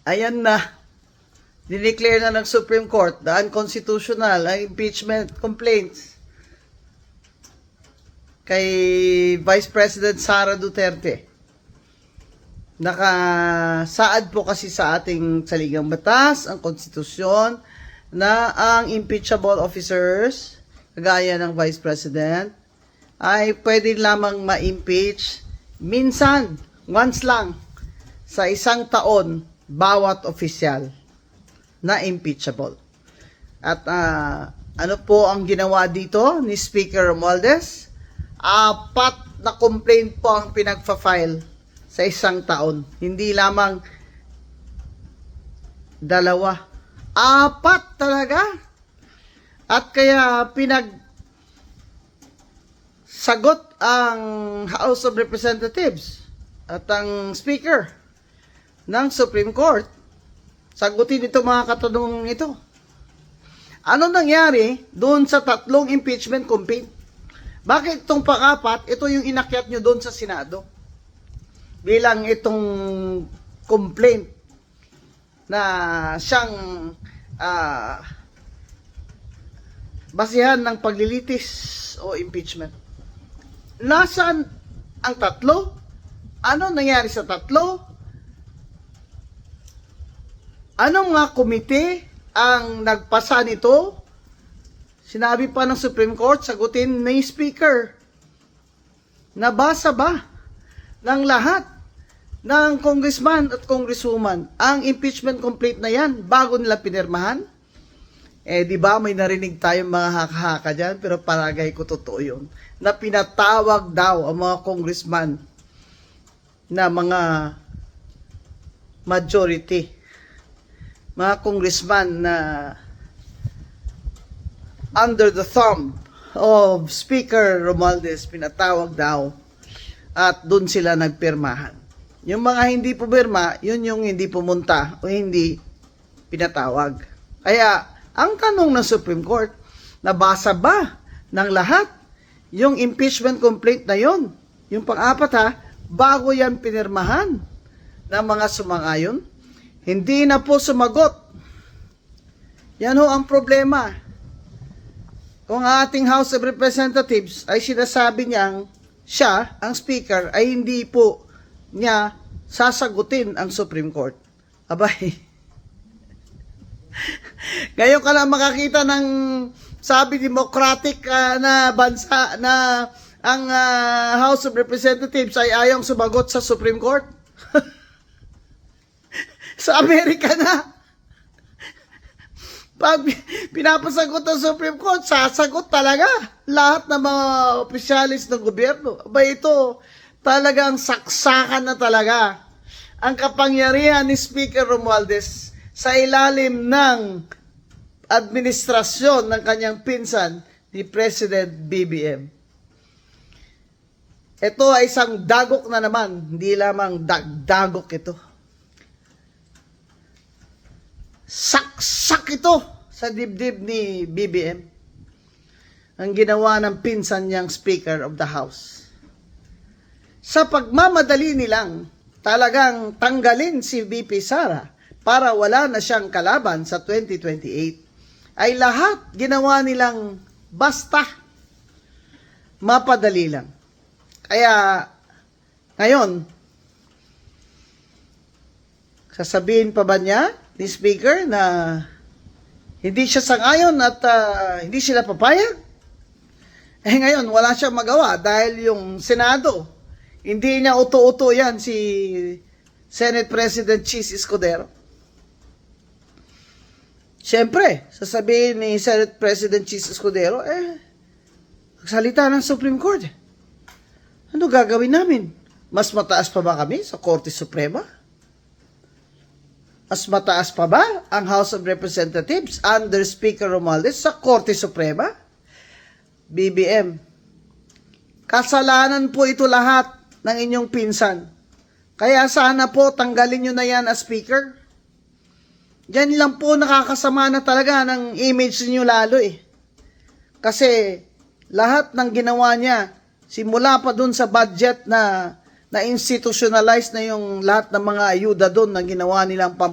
Ayan na, dineclare na ng Supreme Court na unconstitutional ang impeachment complaints kay Vice President Sara Duterte. Nakasaad po kasi sa ating saligang batas, ang konstitusyon, na ang impeachable officers, kagaya ng Vice President, ay pwede lamang ma-impeach minsan, once lang, sa isang taon, bawat opisyal na impeachable. At ano po ang ginawa dito ni Speaker Romualdez? 4 na complaint po ang pinagfa-file sa isang taon. Hindi lamang 2. 4 talaga. At kaya sagot ang House of Representatives at ang Speaker ng Supreme Court. Sagutin ito mga katanungan ito. Ano nangyari doon sa 3 impeachment complaint? Bakit itong pang-4, ito yung inakyat nyo doon sa Senado? Bilang itong complaint na siyang basihan ng paglilitis o impeachment. Nasaan ang 3? Ano nangyari sa 3? Anong mga komite ang nagpasa nito? Sinabi pa ng Supreme Court, sagutin ni Speaker. Nabasa ba ng lahat ng congressman at congresswoman ang impeachment complaint na yan bago nila pinirmahan? Di ba may narinig tayong mga haka-haka dyan, pero palagay ko totoo yun, na pinatawag daw ang mga congressman na mga majority, mga congressman na under the thumb of Speaker Romualdez, pinatawag daw at doon sila nagpirmahan. Yung mga hindi pumirma, yun yung hindi pumunta o hindi pinatawag. Kaya, ang tanong ng Supreme Court, nabasa ba ng lahat yung impeachment complaint na yon? Yung pang-4 bago yan pinirmahan ng mga sumang-ayon? Hindi na po sumagot. Yan ho ang problema. Kung ang ating House of Representatives ay sinasabi niyang siya, ang Speaker, ay hindi po niya sasagutin ang Supreme Court. Abay, ngayon ka lang makakita ng sabi democratic na bansa na ang House of Representatives ay ayong sumagot sa Supreme Court. Sa Amerika na. Pag pinapasagot ng Supreme Court, sasagot talaga lahat ng mga opisyalis ng gobyerno. Aba ito, talagang saksakan na talaga ang kapangyarihan ni Speaker Romualdez sa ilalim ng administrasyon ng kanyang pinsan, ni President BBM. Ito ay isang dagok na naman, hindi lamang dagok ito. Saksak ito sa dibdib ni BBM ang ginawa ng pinsan niyang Speaker of the House. Sa pagmamadali nilang talagang tanggalin si VP Sara para wala na siyang kalaban sa 2028, ay lahat ginawa nilang basta mapadali lang. Kaya ngayon, sasabihin pa ba niya ni Speaker na hindi siya sang-ayon at hindi sila papayag? Ngayon, wala siyang magawa dahil yung Senado, hindi niya uto-uto yan si Senate President Chis Escudero. Siyempre, sasabihin ni Senate President Chis Escudero, magsalita ng Supreme Court. Ano gagawin namin? Mas mataas pa ba kami sa Korte Suprema? Mas mataas pa ba ang House of Representatives under Speaker Romualdez sa Korte Suprema? BBM, kasalanan po ito lahat ng inyong pinsan. Kaya sana po tanggalin nyo na yan as Speaker. Yan lang po nakakasama na talaga ng image niyo lalo eh. Kasi lahat ng ginawa niya, simula pa dun sa budget na institutionalize na yung lahat ng mga ayuda doon na ginawa nilang